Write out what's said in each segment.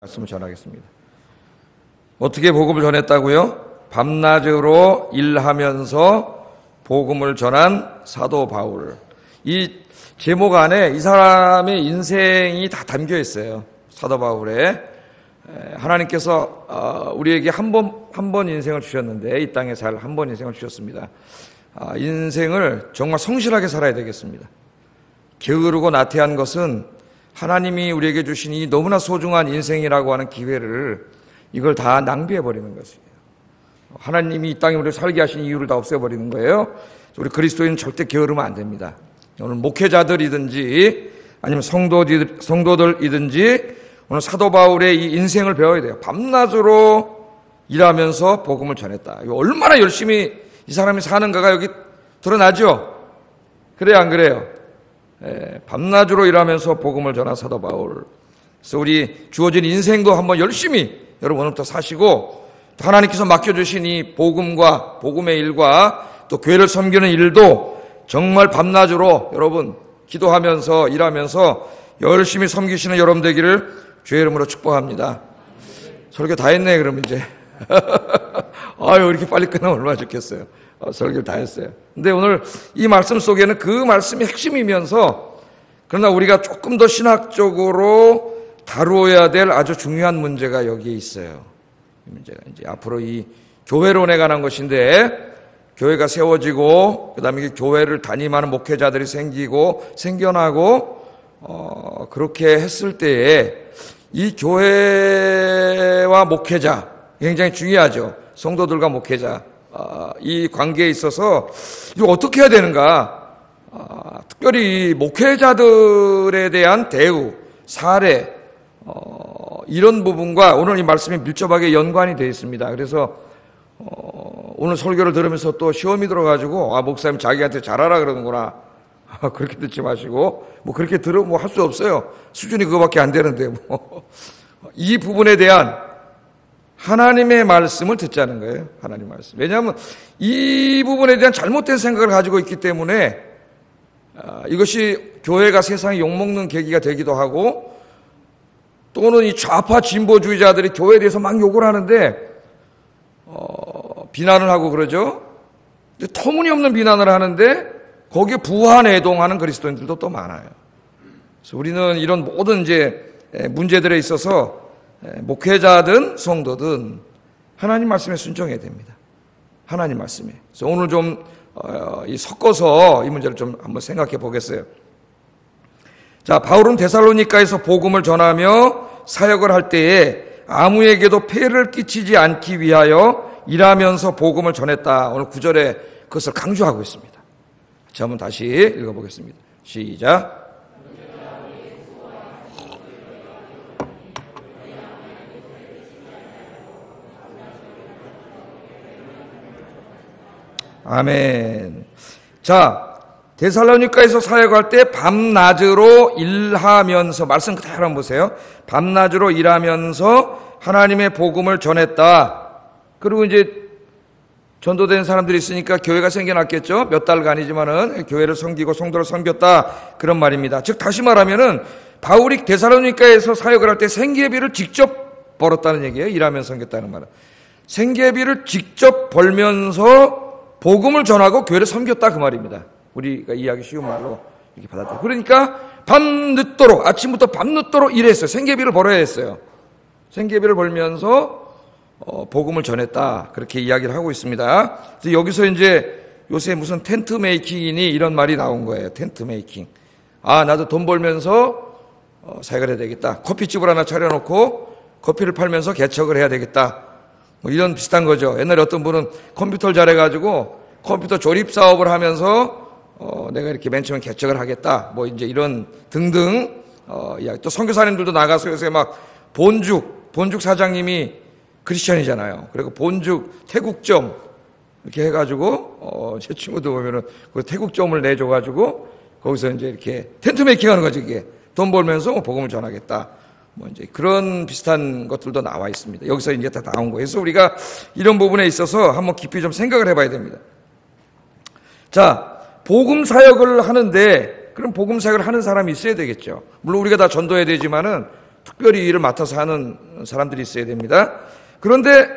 말씀을 전하겠습니다. 어떻게 복음을 전했다고요? 밤낮으로 일하면서 복음을 전한 사도 바울. 이 제목 안에 이 사람의 인생이 다 담겨 있어요. 사도 바울의. 하나님께서 우리에게 한 번 인생을 주셨는데 이 땅에 살 한 번 인생을 주셨습니다. 인생을 정말 성실하게 살아야 되겠습니다. 게으르고 나태한 것은 하나님이 우리에게 주신 이 너무나 소중한 인생이라고 하는 기회를 이걸 다 낭비해버리는 것이에요. 하나님이 이 땅에 우리를 살게 하신 이유를 다 없애버리는 거예요. 우리 그리스도인은 절대 게으르면 안 됩니다. 오늘 목회자들이든지 아니면 성도들이든지 오늘 사도 바울의 이 인생을 배워야 돼요. 밤낮으로 일하면서 복음을 전했다. 이거 얼마나 열심히 이 사람이 사는가가 여기 드러나죠? 그래요, 안 그래요? 밤낮으로 일하면서 복음을 전한 사도 바울. 그래서 우리 주어진 인생도 한번 열심히 여러분 오늘부터 사시고 또 하나님께서 맡겨주신 이 복음과 복음의 일과 또 교회를 섬기는 일도 정말 밤낮으로 여러분 기도하면서 일하면서 열심히 섬기시는 여러분 되기를 주의 이름으로 축복합니다. 설교 다 했네. 그럼 이제 아유 이렇게 빨리 끝나면 얼마나 좋겠어요. 설교를 다 했어요. 근데 오늘 이 말씀 속에는 그 말씀이 핵심이면서 그러나 우리가 조금 더 신학적으로 다루어야 될 아주 중요한 문제가 여기에 있어요. 이 문제가 이제 앞으로 이 교회론에 관한 것인데 교회가 세워지고 그다음에 교회를 담임하는 목회자들이 생겨나고 그렇게 했을 때에 이 교회와 목회자 굉장히 중요하죠. 성도들과 목회자 이 관계에 있어서 이거 어떻게 해야 되는가? 특별히 목회자들에 대한 대우, 사례 이런 부분과 오늘 이 말씀이 밀접하게 연관이 되어 있습니다. 그래서 오늘 설교를 들으면서 또 시험이 들어가지고 목사님 자기한테 잘하라 그러는구나. 그렇게 듣지 마시고 그렇게 들으면 할 수 없어요. 수준이 그거밖에 안 되는데 이 부분에 대한 하나님의 말씀을 듣자는 거예요. 하나님 말씀. 왜냐하면 이 부분에 대한 잘못된 생각을 가지고 있기 때문에 이것이 교회가 세상에 욕먹는 계기가 되기도 하고 또는 이 좌파 진보주의자들이 교회에 대해서 막 욕을 하는데 비난을 하고 그러죠. 터무니없는 비난을 하는데 거기에 부안해동하는 그리스도인들도 또 많아요. 그래서 우리는 이런 모든 이제 문제들에 있어서 목회자든 성도든 하나님 말씀에 순종해야 됩니다. 하나님 말씀에. 그래서 오늘 좀 섞어서 이 문제를 좀 한번 생각해 보겠어요. 자, 바울은 데살로니가에서 복음을 전하며 사역을 할 때에 아무에게도 폐를 끼치지 않기 위하여 일하면서 복음을 전했다. 오늘 9절에 그것을 강조하고 있습니다. 자, 한번 다시 읽어보겠습니다. 시작. 아멘. 자, 데살로니가에서 사역할 때 밤낮으로 일하면서 말씀 그대로 한번 보세요. 밤낮으로 일하면서 하나님의 복음을 전했다. 그리고 이제 전도된 사람들이 있으니까 교회가 생겨났겠죠. 몇 달간이지만은 교회를 섬기고 성도를 섬겼다. 그런 말입니다. 즉 다시 말하면은 바울이 데살로니가에서 사역을 할 때 생계비를 직접 벌었다는 얘기예요. 일하면서 섬겼다는 말은. 생계비를 직접 벌면서 복음을 전하고 교회를 섬겼다 그 말입니다. 우리가 이해하기 쉬운 말로 이렇게 받았다. 그러니까 밤늦도록 아침부터 밤늦도록 일했어요. 생계비를 벌어야 했어요. 생계비를 벌면서 복음을 전했다. 그렇게 이야기를 하고 있습니다. 그래서 여기서 이제 요새 무슨 텐트 메이킹이니 이런 말이 나온 거예요. 텐트 메이킹. 나도 돈 벌면서 사역을 해야 되겠다. 커피집을 하나 차려놓고 커피를 팔면서 개척을 해야 되겠다. 이런 비슷한 거죠. 옛날에 어떤 분은 컴퓨터를 잘해가지고 컴퓨터 조립 사업을 하면서 내가 이렇게 맨 처음에 개척을 하겠다. 이제 이런 등등. 또 선교사님들도 나가서 요새 막 본죽 사장님이 크리스천이잖아요. 그리고 본죽 태국점 이렇게 해가지고 제 친구도 보면은 그 태국점을 내줘가지고 거기서 이제 이렇게 텐트 메이킹 하는 거죠. 이게 돈 벌면서 복음을 전하겠다. 이제 그런 비슷한 것들도 나와 있습니다. 여기서 이제 다 나온 거예요. 그래서 우리가 이런 부분에 있어서 한번 깊이 좀 생각을 해봐야 됩니다. 자, 복음 사역을 하는데 그럼 복음 사역을 하는 사람이 있어야 되겠죠. 물론 우리가 다 전도해야 되지만은 특별히 이 일을 맡아서 하는 사람들이 있어야 됩니다. 그런데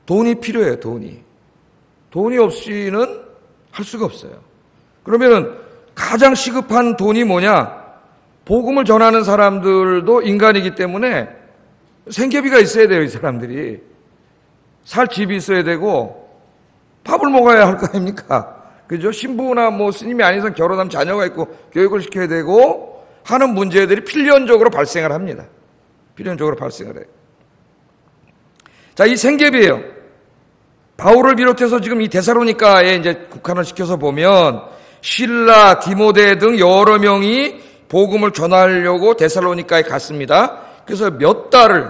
돈이 필요해요. 돈이 없이는 할 수가 없어요. 그러면은 가장 시급한 돈이 뭐냐? 복음을 전하는 사람들도 인간이기 때문에 생계비가 있어야 돼요. 이 사람들이 살 집이 있어야 되고 밥을 먹어야 할 거 아닙니까? 그죠? 신부나 뭐 스님이 아닌 이상 결혼하면 자녀가 있고 교육을 시켜야 되고 하는 문제들이 필연적으로 발생을 합니다. 필연적으로 발생을 해요. 자, 이 생계비예요. 바울을 비롯해서 지금 이 데살로니가에 이제 국한을 시켜서 보면 실라, 디모데 등 여러 명이 복음을 전하려고 데살로니가에 갔습니다. 그래서 몇 달을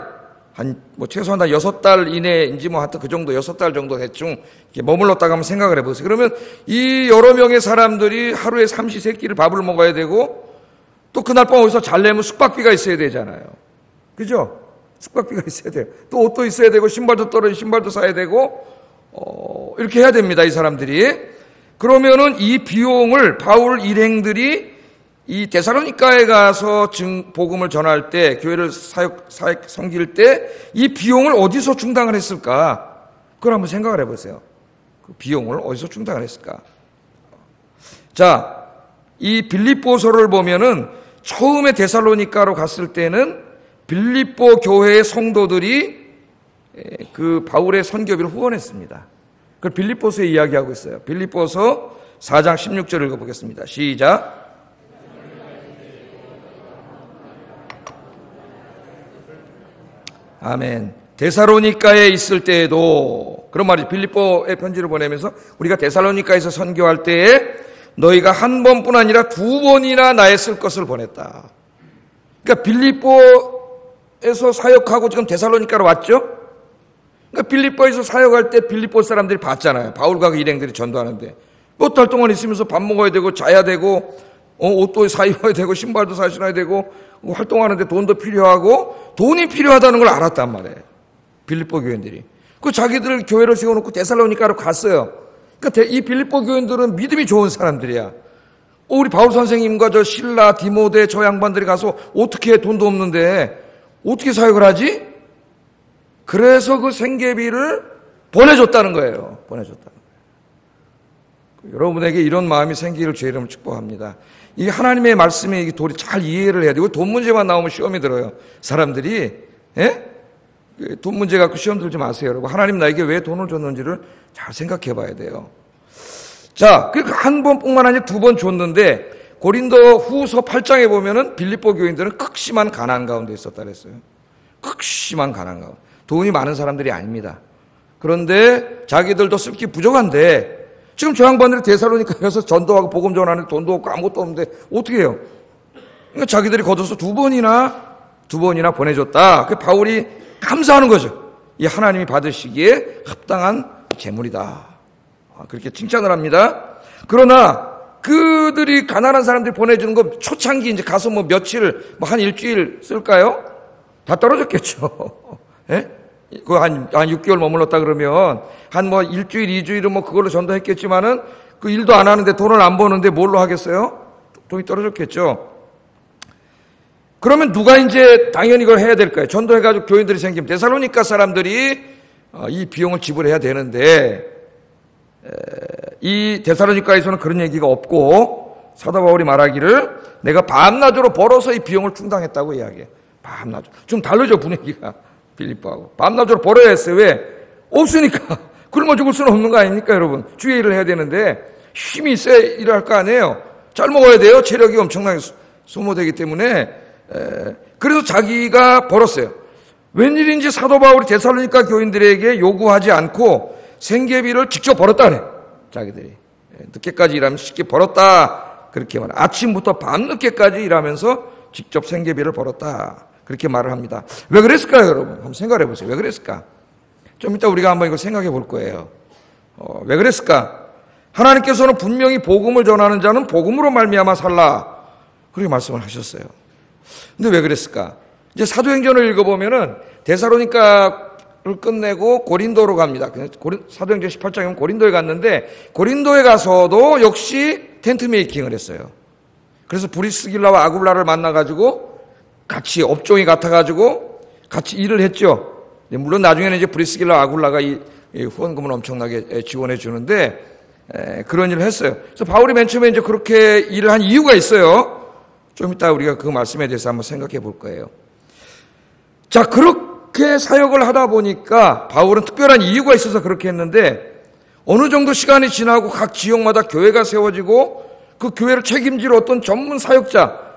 최소한 6달 이내인지 하여튼 그 정도 6달 정도 대충 머물렀다가 한번 생각을 해보세요. 그러면 이 여러 명의 사람들이 하루에 삼시세끼를 밥을 먹어야 되고 또 그날 밤 어디서 잘려면 숙박비가 있어야 되잖아요. 그죠? 숙박비가 있어야 돼요. 또 옷도 있어야 되고 신발도 떨어진 신발도 사야 되고 이렇게 해야 됩니다. 이 사람들이. 그러면은 이 비용을 바울 일행들이 이 데살로니가에 가서 복음을 전할 때 교회를 사역 섬길 때 이 비용을 어디서 충당을 했을까? 그걸 한번 생각을 해보세요. 그 비용을 어디서 충당을 했을까? 자, 이 빌립보서를 보면은 처음에 데살로니가로 갔을 때는 빌립보 교회의 성도들이 그 바울의 선교비를 후원했습니다. 그걸 빌립보서에 이야기하고 있어요. 빌립보서 4장 16절 읽어보겠습니다. 시작. 아멘. 데살로니가에 있을 때에도 그런 말이죠. 빌립보에 편지를 보내면서 우리가 데살로니가에서 선교할 때에 너희가 한 번뿐 아니라 2번이나 나의 쓸 것을 보냈다. 그러니까 빌립보에서 사역하고 지금 데살로니가로 왔죠. 그러니까 빌립보에서 사역할 때 빌립보 사람들이 봤잖아요. 바울과 그 일행들이 전도하는데 몇 달 동안 있으면서 밥 먹어야 되고 자야 되고 옷도 사 입어야 되고 신발도 사 신어야 되고 활동하는데 돈도 필요하고 돈이 필요하다는 걸 알았단 말이에요. 빌립보 교인들이. 그 자기들 교회를 세워놓고 데살로니가로 갔어요. 그러니까 이 빌립보 교인들은 믿음이 좋은 사람들이야. 우리 바울 선생님과 저 실라, 디모데 저 양반들이 가서 어떻게 돈도 없는데 어떻게 사역을 하지? 그래서 그 생계비를 보내줬다는 거예요. 보내줬다는 거예요. 여러분에게 이런 마음이 생기기를 주의 이름으로 축복합니다. 이 하나님의 말씀에 이 도리 잘 이해를 해야 되고 돈 문제만 나오면 시험이 들어요. 사람들이 돈 문제 갖고 시험 들지 마세요. 여러분 하나님 나에게 왜 돈을 줬는지를 잘 생각해 봐야 돼요. 자, 그러니까 한 번뿐만 아니라 2번 줬는데 고린도 후서 8장에 보면은 빌립보 교인들은 극심한 가난 가운데 있었다 그랬어요. 극심한 가난 가운데. 돈이 많은 사람들이 아닙니다. 그런데 자기들도 쓸 게 부족한데 지금 저 양반들이 데살로니가 가서 전도하고 복음 전하는데 돈도 없고 아무것도 없는데 어떻게 해요? 그러니까 자기들이 걷어서 2번이나 보내줬다. 그 바울이 감사하는 거죠. 이 하나님이 받으시기에 합당한 재물이다. 그렇게 칭찬을 합니다. 그러나 그들이 가난한 사람들이 보내주는 거 초창기 이제 가서 뭐 며칠, 한 일주일 쓸까요? 다 떨어졌겠죠. 예? 그 한 6개월 머물렀다 그러면 한 일주일, 2주일은 그걸로 전도했겠지만은 그 일도 안 하는데 돈을 안 버는데 뭘로 하겠어요? 돈이 떨어졌겠죠. 그러면 누가 이제 당연히 이걸 해야 될까요? 전도해가지고 교인들이 생기면 데살로니가 사람들이 이 비용을 지불해야 되는데 이 데살로니가에서는 그런 얘기가 없고 사도 바울이 말하기를 내가 밤낮으로 벌어서 이 비용을 충당했다고 이야기해. 밤낮으로. 좀 다르죠 분위기가. 빌립보하고. 밤낮으로 벌어야 했어요. 왜? 없으니까. 굶어 죽을 수는 없는 거 아닙니까 여러분. 주의 일을 해야 되는데 힘이 있어야 일을 할 거 아니에요. 잘 먹어야 돼요. 체력이 엄청나게 소모되기 때문에 그래서 자기가 벌었어요. 웬일인지 사도 바울이 데살로니가 교인들에게 요구하지 않고 생계비를 직접 벌었다 그래. 자기들이. 늦게까지 일하면 쉽게 벌었다. 그렇게 말해. 아침부터 밤늦게까지 일하면서 직접 생계비를 벌었다. 그렇게 말을 합니다. 왜 그랬을까요, 여러분? 한번 생각해 보세요. 왜 그랬을까? 좀 이따 우리가 한번 이거 생각해 볼 거예요. 왜 그랬을까? 하나님께서는 분명히 복음을 전하는 자는 복음으로 말미암아 살라. 그렇게 말씀을 하셨어요. 근데 왜 그랬을까? 이제 사도행전을 읽어보면은 데살로니가를 끝내고 고린도로 갑니다. 사도행전 18장에 고린도에 갔는데 고린도에 가서도 역시 텐트 메이킹을 했어요. 그래서 브리스길라와 아굴라를 만나가지고 같이 업종이 같아가지고 같이 일을 했죠. 물론 나중에는 이제 브리스길라 아굴라가 이 후원금을 엄청나게 지원해 주는데 그런 일을 했어요. 그래서 바울이 맨 처음에 이제 그렇게 일을 한 이유가 있어요. 좀 이따 우리가 그 말씀에 대해서 한번 생각해 볼 거예요. 자, 그렇게 사역을 하다 보니까 바울은 특별한 이유가 있어서 그렇게 했는데 어느 정도 시간이 지나고 각 지역마다 교회가 세워지고 그 교회를 책임질 어떤 전문 사역자,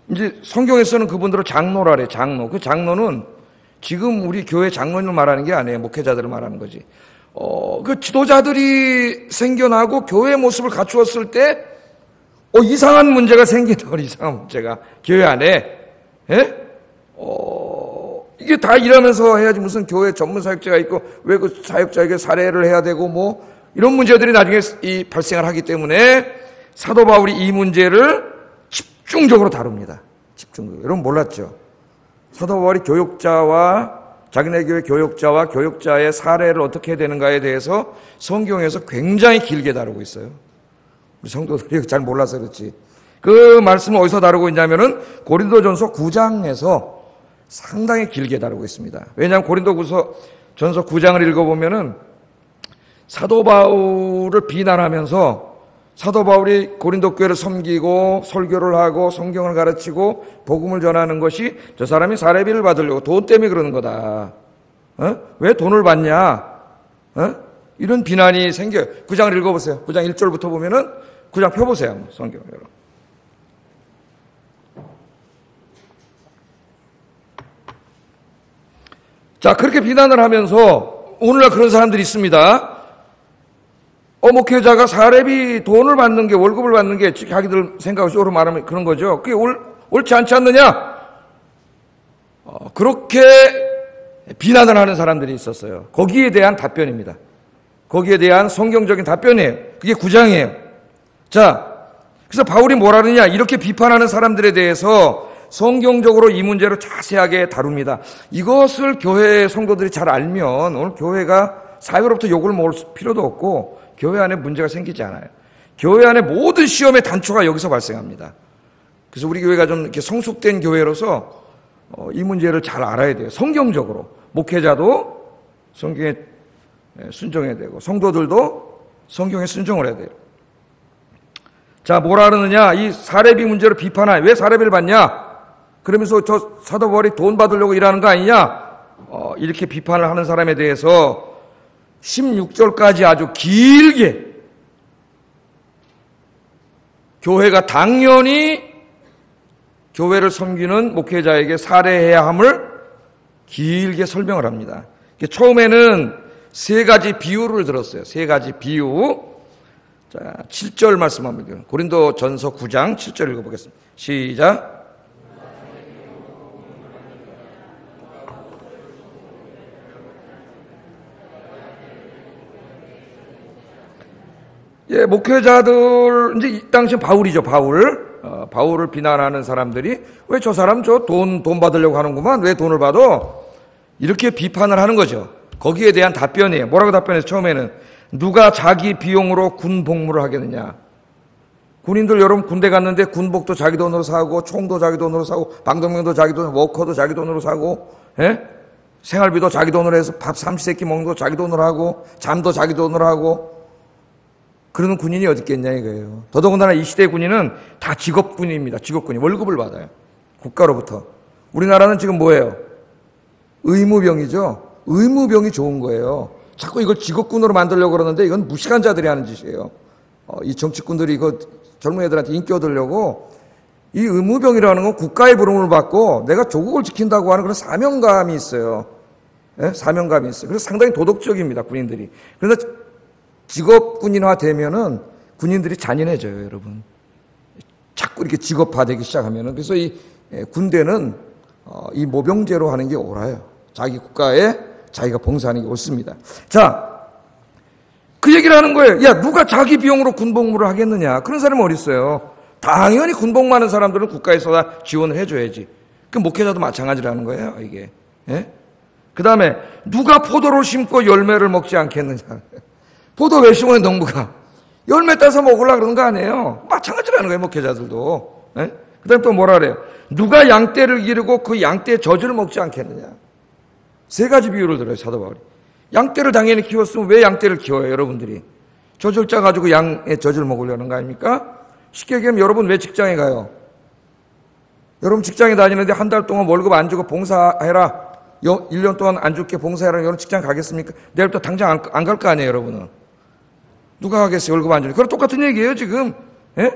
이제 성경에서는 그분들을 장로라 그래요. 장로. 그 장로는 지금 우리 교회 장로님을 말하는 게 아니에요. 목회자들을 말하는 거지. 그 지도자들이 생겨나고 교회의 모습을 갖추었을 때 이상한 문제가 생긴다고. 이상한 문제가 교회 안에. 예? 이게 다 일하면서 해야지 무슨 교회 전문 사역자가 있고 왜 그 사역자에게 살해를 해야 되고 뭐 이런 문제들이 나중에 발생을 하기 때문에 사도 바울이 이 문제를 집중적으로 다룹니다. 집중적으로. 여러분 몰랐죠? 사도 바울이 자기네 교회 교역자와 교역자의 사례를 어떻게 해야 되는가에 대해서 성경에서 굉장히 길게 다루고 있어요. 우리 성도들이 잘 몰라서 그렇지. 그 말씀을 어디서 다루고 있냐면은 고린도전서 9장에서 상당히 길게 다루고 있습니다. 왜냐하면 고린도전서 9장을 읽어보면은 사도 바울을 비난하면서 사도 바울이 고린도 교회를 섬기고 설교를 하고 성경을 가르치고 복음을 전하는 것이 저 사람이 사례비를 받으려고 돈 때문에 그러는 거다. 왜 돈을 받냐? 이런 비난이 생겨요. 9장을 읽어보세요. 9장 1절부터 보면은 9장 펴보세요. 성경 여러분. 자, 그렇게 비난을 하면서 오늘날 그런 사람들이 있습니다. 목회자가 사례비 돈을 받는 게, 월급을 받는 게 자기들 생각으로 말하면 그런 거죠. 그게 옳지 않지 않느냐? 그렇게 비난을 하는 사람들이 있었어요. 거기에 대한 답변입니다. 거기에 대한 성경적인 답변이에요. 그게 9장이에요. 자, 그래서 바울이 뭐라 그러냐? 이렇게 비판하는 사람들에 대해서 성경적으로 이 문제를 자세하게 다룹니다. 이것을 교회 성도들이 잘 알면 오늘 교회가 사회로부터 욕을 먹을 필요도 없고 교회 안에 문제가 생기지 않아요. 교회 안에 모든 시험의 단초가 여기서 발생합니다. 그래서 우리 교회가 좀 이렇게 성숙된 교회로서 이 문제를 잘 알아야 돼요. 성경적으로. 목회자도 성경에 순종해야 되고 성도들도 성경에 순종을 해야 돼요. 자, 뭐라 그러느냐? 이 사례비 문제를 비판하냐? 왜 사례비를 받냐? 그러면서 저 사도 바울이 돈 받으려고 일하는 거 아니냐? 이렇게 비판을 하는 사람에 대해서 16절까지 아주 길게 교회가 당연히 교회를 섬기는 목회자에게 살해해야 함을 길게 설명을 합니다. 처음에는 세 가지 비유를 들었어요. 세 가지 비유. 자, 7절 말씀합니다. 고린도전서 9장 7절 읽어보겠습니다. 시작. 예, 목회자들, 이제 이 당시 바울이죠, 바울을 비난하는 사람들이 왜 저 사람 돈 받으려고 하는구만, 왜 돈을 받아? 이렇게 비판을 하는 거죠. 거기에 대한 답변이에요. 뭐라고 답변해서 처음에는 누가 자기 비용으로 군 복무를 하겠느냐? 군인들 여러분 군대 갔는데 군복도 자기 돈으로 사고, 총도 자기 돈으로 사고, 방독면도 자기 돈으로, 워커도 자기 돈으로 사고, 예? 생활비도 자기 돈으로 해서 밥 삼시세끼 먹는 거 자기 돈으로 하고, 잠도 자기 돈으로 하고, 그러는 군인이 어디 있겠냐 이거예요. 더더군다나 이 시대 군인은 다 직업군입니다. 직업군이 월급을 받아요. 국가로부터. 우리나라는 지금 뭐예요? 의무병이죠. 의무병이 좋은 거예요. 자꾸 이걸 직업군으로 만들려고 그러는데 이건 무식한 자들이 하는 짓이에요. 이 정치꾼들이 이거 젊은 애들한테 인기 얻으려고 이 의무병이라는 건 국가의 부름을 받고 내가 조국을 지킨다고 하는 그런 사명감이 있어요. 네? 사명감이 있어요. 그래서 상당히 도덕적입니다. 군인들이. 그런데 직업군인화 되면은 군인들이 잔인해져요, 여러분. 자꾸 이렇게 직업화되기 시작하면은. 그래서 이 군대는 이 모병제로 하는 게 옳아요. 자기 국가에 자기가 봉사하는 게 옳습니다. 자, 그 얘기를 하는 거예요. 야, 누가 자기 비용으로 군복무를 하겠느냐? 그런 사람이 어디 있어요? 당연히 군복무 하는 사람들은 국가에서 다 지원을 해줘야지. 그 목회자도 마찬가지라는 거예요, 이게. 예? 그 다음에 누가 포도를 심고 열매를 먹지 않겠느냐? 포도 왜 심어요, 농부가? 열매 따서 먹으려고 그러는 거 아니에요. 마찬가지라는 거예요, 목회자들도. 예? 그 다음에 또 뭐라 그래요? 누가 양떼를 기르고 그 양떼의 젖을 먹지 않겠느냐. 세 가지 비유를 들어요, 사도 바울이. 양떼를 당연히 키웠으면 왜 양떼를 키워요, 여러분들이? 젖을 짜가지고 양의 젖을 먹으려는 거 아닙니까? 쉽게 얘기하면 여러분 왜 직장에 가요? 여러분 직장에 다니는데 한 달 동안 월급 안 주고 봉사해라. 1년 동안 안 줄게 봉사해라. 여러분 직장 가겠습니까? 내일부터 당장 안 갈 거 아니에요, 여러분은. 누가 가겠어요, 월급 안 주니? 그럼 똑같은 얘기예요, 지금. 예?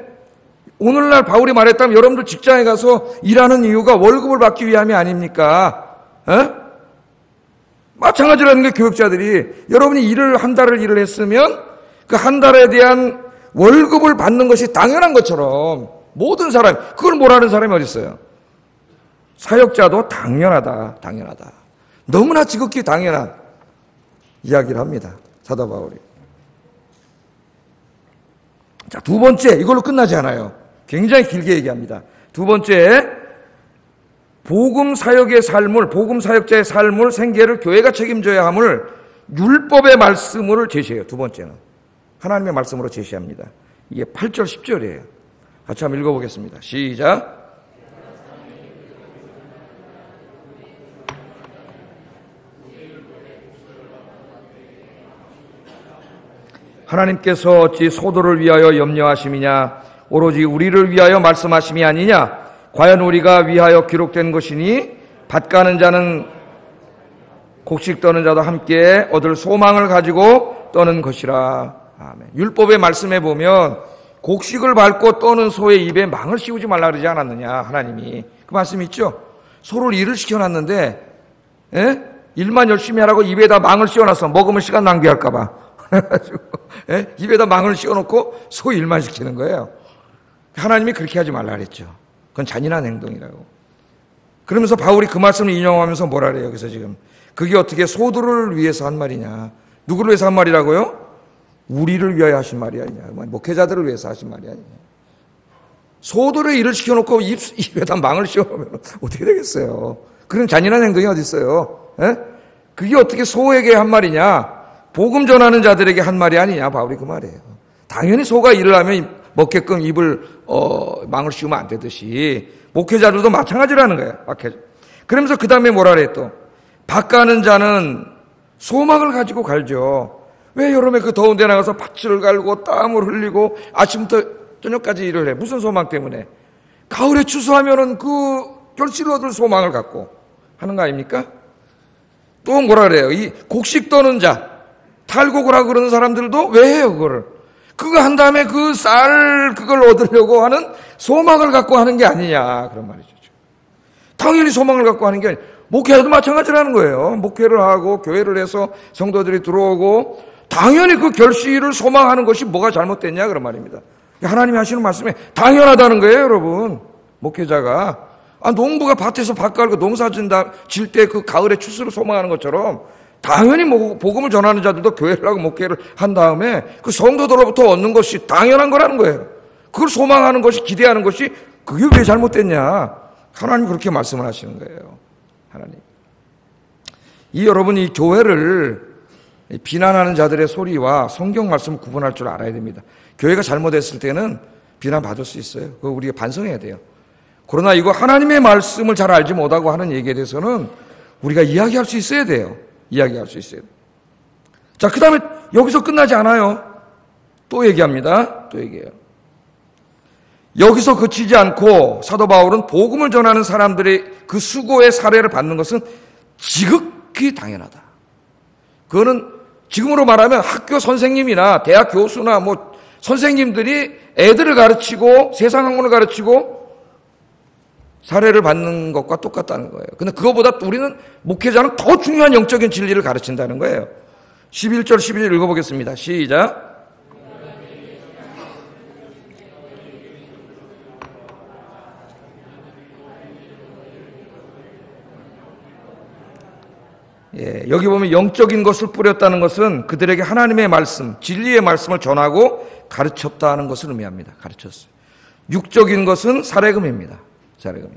오늘날 바울이 말했다면 여러분들 직장에 가서 일하는 이유가 월급을 받기 위함이 아닙니까? 예? 마찬가지라는 게 교육자들이 여러분이 한 달을 일을 했으면 그 한 달에 대한 월급을 받는 것이 당연한 것처럼 모든 사람, 그걸 모르는 사람이 어디 있어요? 사역자도 당연하다. 너무나 지극히 당연한 이야기를 합니다, 사도 바울이. 자, 두 번째, 이걸로 끝나지 않아요. 굉장히 길게 얘기합니다. 두 번째, 복음 사역자의 삶을, 생계를 교회가 책임져야 함을 율법의 말씀을 제시해요. 두 번째는 하나님의 말씀으로 제시합니다. 이게 8절 10절이에요. 같이 한번 읽어보겠습니다. 시작. 하나님께서 어찌 소도를 위하여 염려하심이냐, 오로지 우리를 위하여 말씀하심이 아니냐. 과연 우리가 위하여 기록된 것이니 밭 가는 자는 곡식 떠는 자도 함께 얻을 소망을 가지고 떠는 것이라. 아멘. 율법의 말씀에 보면 곡식을 밟고 떠는 소의 입에 망을 씌우지 말라 그러지 않았느냐, 하나님이. 그 말씀 있죠? 소를 일을 시켜놨는데, 예? 일만 열심히 하라고 입에다 망을 씌워놨어. 먹으면 시간 낭비할까 봐. 그래가지고, 예? 입에다 망을 씌워놓고 소 일만 시키는 거예요. 하나님이 그렇게 하지 말라 그랬죠. 그건 잔인한 행동이라고. 그러면서 바울이 그 말씀을 인용하면서 뭐라 그래요, 여기서 지금. 그게 어떻게 소들을 위해서 한 말이냐. 누구를 위해서 한 말이라고요? 우리를 위하여 하신 말이 아니냐. 목회자들을 위해서 하신 말이 아니냐. 소들의 일을 시켜놓고 입에다 망을 씌워놓으면 어떻게 되겠어요? 그런 잔인한 행동이 어디 있어요? 예? 그게 어떻게 소에게 한 말이냐? 복음 전하는 자들에게 한 말이 아니냐. 바울이 그 말이에요. 당연히 소가 일을 하면 먹게끔 입을 망을 씌우면 안 되듯이 목회자들도 마찬가지라는 거예요. 그러면서 그 다음에 뭐라 그래 또? 밭 가는 자는 소망을 가지고 갈죠. 왜 여름에 그 더운 데 나가서 밭을 갈고 땀을 흘리고 아침부터 저녁까지 일을 해? 무슨 소망 때문에? 가을에 추수하면은 그 결실을 얻을 소망을 갖고 하는 거 아닙니까? 또 뭐라 그래요? 이 곡식 떠는 자, 탈곡을 하고 그러는 사람들도 왜 해요, 그거를? 그거 한 다음에 그 그걸 얻으려고 하는 소망을 갖고 하는 게 아니냐, 그런 말이죠. 당연히 소망을 갖고 하는 게 아니에요. 목회자도 마찬가지라는 거예요. 목회를 하고 교회를 해서 성도들이 들어오고 당연히 그 결실을 소망하는 것이 뭐가 잘못됐냐, 그런 말입니다. 하나님이 하시는 말씀에 당연하다는 거예요, 여러분. 목회자가. 농부가 밭에서 밭 갈고 농사 질 때 그 가을에 추수를 소망하는 것처럼 당연히 복음을 전하는 자들도 교회를 하고 목회를 한 다음에 그 성도들로부터 얻는 것이 당연한 거라는 거예요. 그걸 소망하는 것이, 기대하는 것이 그게 왜 잘못됐냐. 하나님 그렇게 말씀을 하시는 거예요. 하나님. 여러분이 교회를 비난하는 자들의 소리와 성경 말씀을 구분할 줄 알아야 됩니다. 교회가 잘못했을 때는 비난받을 수 있어요. 그거 우리가 반성해야 돼요. 그러나 이거 하나님의 말씀을 잘 알지 못하고 하는 얘기에 대해서는 우리가 이야기할 수 있어야 돼요. 이야기할 수 있어요. 자, 그 다음에 여기서 끝나지 않아요. 또 얘기합니다. 또 얘기해요. 여기서 그치지 않고 사도 바울은 복음을 전하는 사람들의 그 수고의 사례를 받는 것은 지극히 당연하다. 그거는 지금으로 말하면 학교 선생님이나 대학 교수나 선생님들이 애들을 가르치고 세상 학문을 가르치고 사례를 받는 것과 똑같다는 거예요. 근데 그거보다 우리는 목회자는 더 중요한 영적인 진리를 가르친다는 거예요. 11절 12절 읽어보겠습니다. 시작. 여기 보면 영적인 것을 뿌렸다는 것은 그들에게 하나님의 말씀, 진리의 말씀을 전하고 가르쳤다는 것을 의미합니다. 가르쳤어요. 육적인 것은 사례금입니다. 사례금이.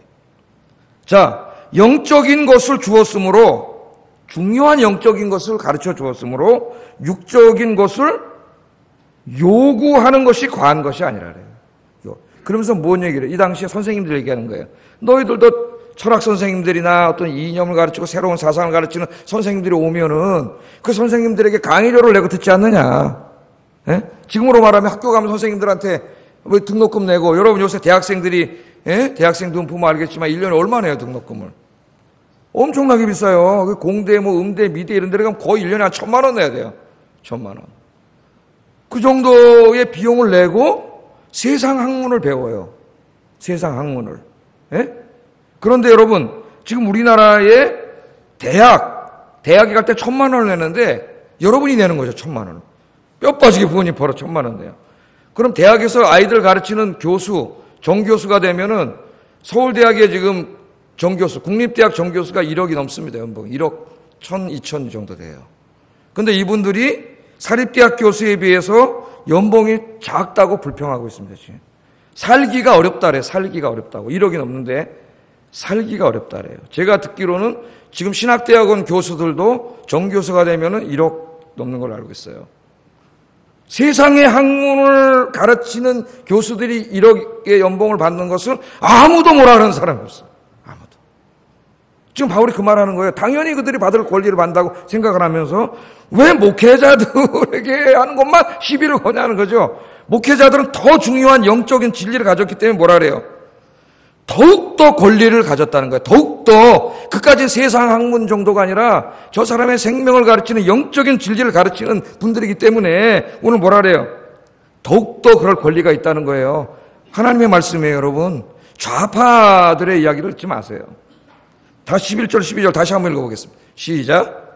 자, 영적인 것을 주었으므로, 중요한 영적인 것을 가르쳐 주었으므로 육적인 것을 요구하는 것이 과한 것이 아니라 그래요. 그러면서 뭔 얘기를 해요? 이 당시에 선생님들 얘기하는 거예요. 너희들도 철학 선생님들이나 어떤 이념을 가르치고 새로운 사상을 가르치는 선생님들이 오면은 그 선생님들에게 강의료를 내고 듣지 않느냐. 예? 지금으로 말하면 학교 가면 선생님들한테 뭐 등록금 내고, 여러분 요새 대학생들이, 예? 대학생 돈 보면 알겠지만 1년에 얼마 내요, 등록금을? 엄청나게 비싸요. 공대, 뭐 음대, 미대 이런 데를 가면 거의 1년에 한 1,000만 원 내야 돼요. 1,000만 원. 그 정도의 비용을 내고 세상 학문을 배워요. 세상 학문을. 예? 그런데 여러분, 지금 우리나라의 대학에 갈 때 1,000만 원을 내는데 여러분이 내는 거죠, 1,000만 원. 뼈 빠지게 부모님 벌어 1,000만 원 내요. 그럼 대학에서 아이들 가르치는 교수, 정교수가 되면은 서울대학에 지금 정교수, 국립대학 정교수가 1억이 넘습니다, 연봉. 1억 1,000, 2천 정도 돼요. 근데 이분들이 사립대학 교수에 비해서 연봉이 작다고 불평하고 있습니다, 지금. 살기가 어렵다래, 살기가 어렵다고. 1억이 넘는데 살기가 어렵다래요. 제가 듣기로는 지금 신학대학원 교수들도 정교수가 되면은 1억 넘는 걸로 알고 있어요. 세상의 학문을 가르치는 교수들이 1억의 연봉을 받는 것은 아무도 뭐라는 사람이 없어요. 아무도. 지금 바울이 그 말하는 거예요. 당연히 그들이 받을 권리를 받는다고 생각을 하면서 왜 목회자들에게 하는 것만 시비를 거냐는 거죠. 목회자들은 더 중요한 영적인 진리를 가졌기 때문에 뭐라 그래요? 더욱더 권리를 가졌다는 거예요. 더욱더 그까지 세상 학문 정도가 아니라 저 사람의 생명을 가르치는 영적인 진리를 가르치는 분들이기 때문에 오늘 뭐라 그래요? 더욱더 그럴 권리가 있다는 거예요. 하나님의 말씀이에요, 여러분. 좌파들의 이야기를 듣지 마세요. 다시 11절, 12절 다시 한번 읽어보겠습니다. 시작.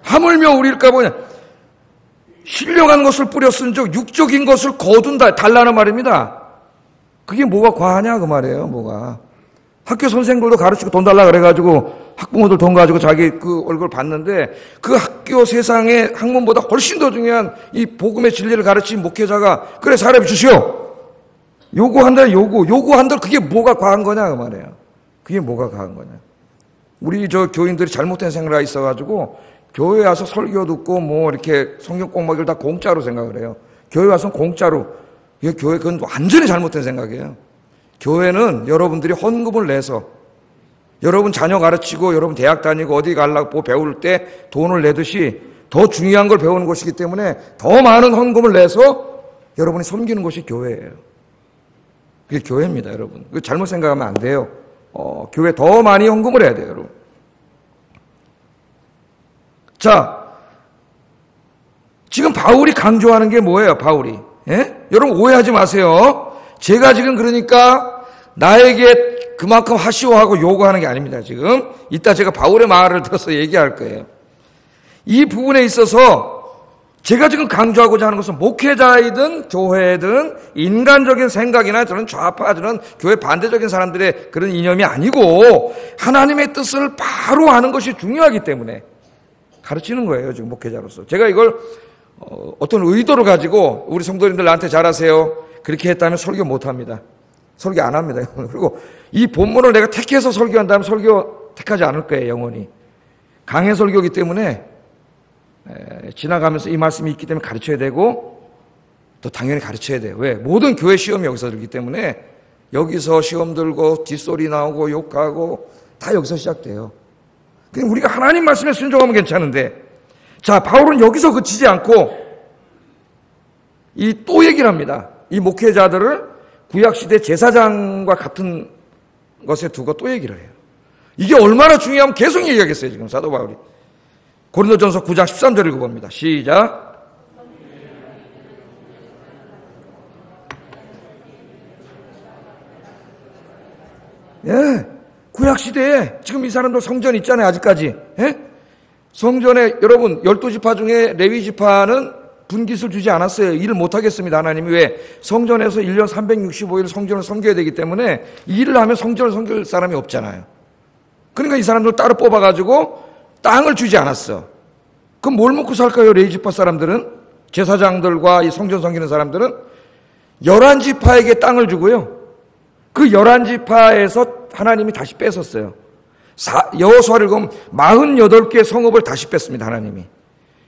하물며 우리일까 보냐. 신령한 것을 뿌렸은즉 육적인 것을 거둔다, 달라는 말입니다. 그게 뭐가 과하냐 그 말이에요. 뭐가 학교 선생들도 가르치고 돈 달라 그래가지고 학부모들 돈 가지고 자기 그 얼굴 받는데 그 학교 세상의 학문보다 훨씬 더 중요한 이 복음의 진리를 가르친 목회자가 그래 사례 주시오 요구한다. 요구한다. 그게 뭐가 과한 거냐 그 말이에요. 그게 뭐가 과한 거냐. 우리 저 교인들이 잘못된 생각이 있어가지고 교회 와서 설교 듣고 뭐 이렇게 성경 공부를 다 공짜로 생각을 해요. 교회 와서 공짜로. 그건 완전히 잘못된 생각이에요. 교회는 여러분들이 헌금을 내서 여러분 자녀 가르치고 여러분 대학 다니고 어디 가려고 배울 때 돈을 내듯이 더 중요한 걸 배우는 곳이기 때문에 더 많은 헌금을 내서 여러분이 섬기는 곳이 교회예요. 그게 교회입니다, 여러분. 잘못 생각하면 안 돼요. 교회 더 많이 헌금을 해야 돼요, 여러분. 자, 지금 바울이 강조하는 게 뭐예요, 바울이? 예? 여러분 오해하지 마세요. 제가 지금 그러니까 나에게 그만큼 하시오하고 요구하는 게 아닙니다, 지금. 이따 제가 바울의 말을 들어서 얘기할 거예요. 이 부분에 있어서 제가 지금 강조하고자 하는 것은 목회자이든 교회든 인간적인 생각이나 저는 좌파들은 교회 반대적인 사람들의 그런 이념이 아니고 하나님의 뜻을 바로 아는 것이 중요하기 때문에 가르치는 거예요, 지금 목회자로서. 제가 이걸 어떤 의도를 가지고 우리 성도님들 나한테 잘하세요 그렇게 했다면 설교 못합니다. 설교 안 합니다. 그리고 이 본문을 내가 택해서 설교한다면 설교 택하지 않을 거예요, 영원히. 강해 설교이기 때문에 지나가면서 이 말씀이 있기 때문에 가르쳐야 되고 또 당연히 가르쳐야 돼요. 왜? 모든 교회 시험이 여기서 들기 때문에 여기서 시험 들고 뒷소리 나오고 욕하고 다 여기서 시작돼요. 그냥 우리가 하나님 말씀에 순종하면 괜찮은데, 자, 바울은 여기서 그치지 않고 이 또 얘기를 합니다. 이 목회자들을 구약시대 제사장과 같은 것에 두고 또 얘기를 해요. 이게 얼마나 중요하면 계속 얘기하겠어요, 지금 사도 바울이. 고린도전서 9장 13절 읽어봅니다. 시작. 예. 구약시대에 지금 이 사람들 성전 있잖아요, 아직까지. 예? 성전에 여러분 12지파 중에 레위지파는 분깃을 주지 않았어요. 일을 못하겠습니다, 하나님이. 왜? 성전에서 1년 365일 성전을 섬겨야 되기 때문에 일을 하면 성전을 섬길 사람이 없잖아요. 그러니까 이 사람들 따로 뽑아가지고 땅을 주지 않았어. 그럼 뭘 먹고 살까요, 레위지파 사람들은? 제사장들과 이 성전 섬기는 사람들은 11지파에게 땅을 주고요. 그 11지파에서 하나님이 다시 뺏었어요. 여호수아를 보면 48개 성읍을 다시 뺐습니다, 하나님이.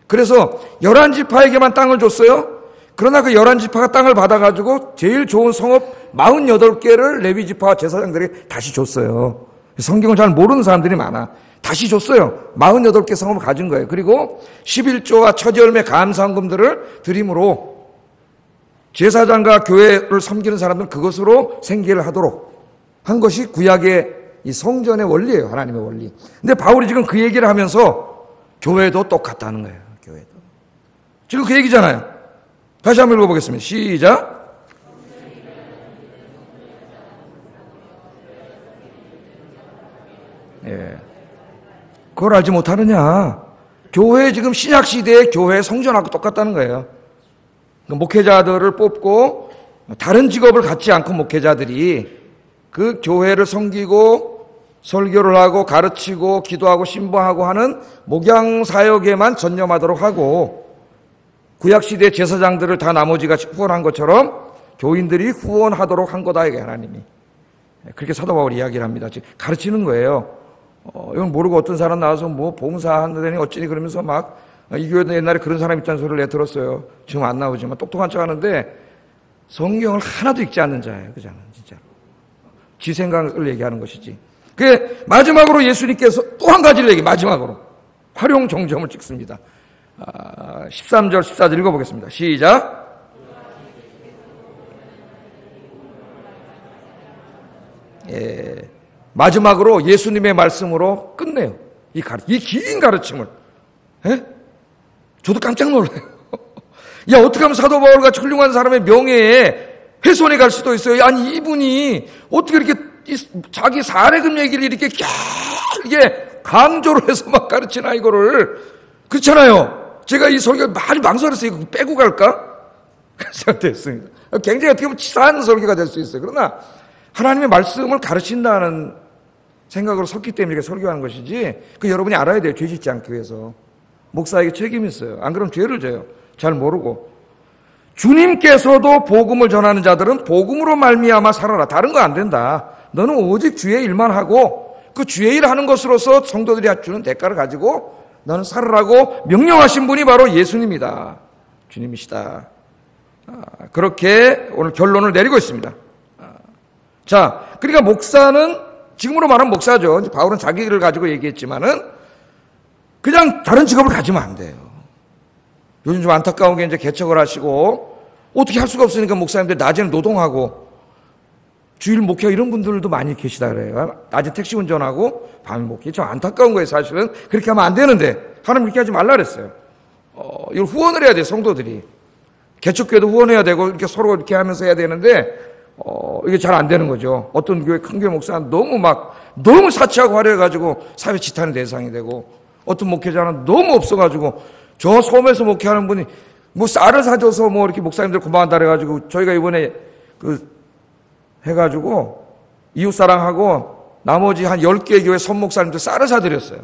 그래서 11지파에게만 땅을 줬어요. 그러나 그 11지파가 땅을 받아가지고 제일 좋은 성읍 48개를 레위지파와 제사장들에게 다시 줬어요. 성경을 잘 모르는 사람들이 많아. 다시 줬어요. 48개 성읍을 가진 거예요. 그리고 11조와 첫열매 감사헌금들을 드림으로 제사장과 교회를 섬기는 사람들은 그것으로 생계를 하도록 한 것이 구약의 이 성전의 원리예요. 하나님의 원리. 근데 바울이 지금 그 얘기를 하면서 교회도 똑같다는 거예요. 교회도. 지금 그 얘기잖아요. 다시 한번 읽어보겠습니다. 시작. 예. 그걸 알지 못하느냐. 교회 지금 신약시대의 교회 성전하고 똑같다는 거예요. 목회자들을 뽑고 다른 직업을 갖지 않고 목회자들이 그 교회를 섬기고 설교를 하고 가르치고 기도하고 신방하고 하는 목양사역에만 전념하도록 하고 구약시대 제사장들을 다 나머지가 후원한 것처럼 교인들이 후원하도록 한 거다, 이게 하나님이. 그렇게 사도 바울이 이야기를 합니다. 지금 가르치는 거예요. 이건 모르고 어떤 사람 나와서 뭐 봉사하느니 어찌니 그러면서 막 이 교회도 옛날에 그런 사람 있다는 소리를 내 들었어요. 지금 안 나오지만 똑똑한 척 하는데 성경을 하나도 읽지 않는 자예요. 그잖아, 진짜로. 지 생각을 얘기하는 것이지. 그 마지막으로 예수님께서 또 한 가지를 마지막으로 활용 정점을 찍습니다. 13절 14절 읽어보겠습니다. 시작. 예, 마지막으로 예수님의 말씀으로 끝내요. 이 긴 가르침을. 예? 저도 깜짝 놀라요. 야, 어떻게 하면 사도 바울같이 훌륭한 사람의 명예에 훼손이 갈 수도 있어요. 아니, 이분이 어떻게 이렇게 자기 사례금 얘기를 이렇게 이게 강조를 해서 막 가르치나, 이거를. 그렇잖아요. 제가 이 설교 많이 망설였어요. 이거 빼고 갈까? 그런 생각도 했습니다. 굉장히 어떻게 보면 치사한 설교가 될 수 있어요. 그러나 하나님의 말씀을 가르친다는 생각으로 섰기 때문에 이렇게 설교하는 것이지, 그 여러분이 알아야 돼요. 죄 짓지 않기 위해서. 목사에게 책임이 있어요. 안 그러면 죄를 져요. 잘 모르고. 주님께서도 복음을 전하는 자들은 복음으로 말미암아 살아라. 다른 거 안 된다. 너는 오직 주의 일만 하고 그 주의 일 하는 것으로서 성도들이 주는 대가를 가지고 너는 살아라고 명령하신 분이 바로 예수님이다. 주님이시다. 그렇게 오늘 결론을 내리고 있습니다. 자, 그러니까 목사는 지금으로 말하면 목사죠. 바울은 자기 일을 가지고 얘기했지만은 그냥 다른 직업을 가지면 안 돼요. 요즘 좀 안타까운 게 이제 개척을 하시고 어떻게 할 수가 없으니까 목사님들 낮에는 노동하고 주일 목회 이런 분들도 많이 계시다 그래요. 낮에 택시 운전하고 밤에 목회. 좀 안타까운 거예요, 사실은. 그렇게 하면 안 되는데 하나님 그렇게 하지 말라 그랬어요. 이걸 후원을 해야 돼요, 성도들이. 개척교회도 후원해야 되고 이렇게 서로 이렇게 하면서 해야 되는데 이게 잘 안 되는 거죠. 어떤 교회 큰 교회 목사는 너무 사치하고 화려해가지고 사회 지탄의 대상이 되고, 어떤 목회자는 너무 없어가지고 저 섬에서 목회하는 분이 뭐 쌀을 사줘서 뭐 이렇게 목사님들 고마워한다 그래가지고 저희가 이번에 해가지고 이웃사랑하고 나머지 한 10개 교회 선목사님들 쌀을 사드렸어요.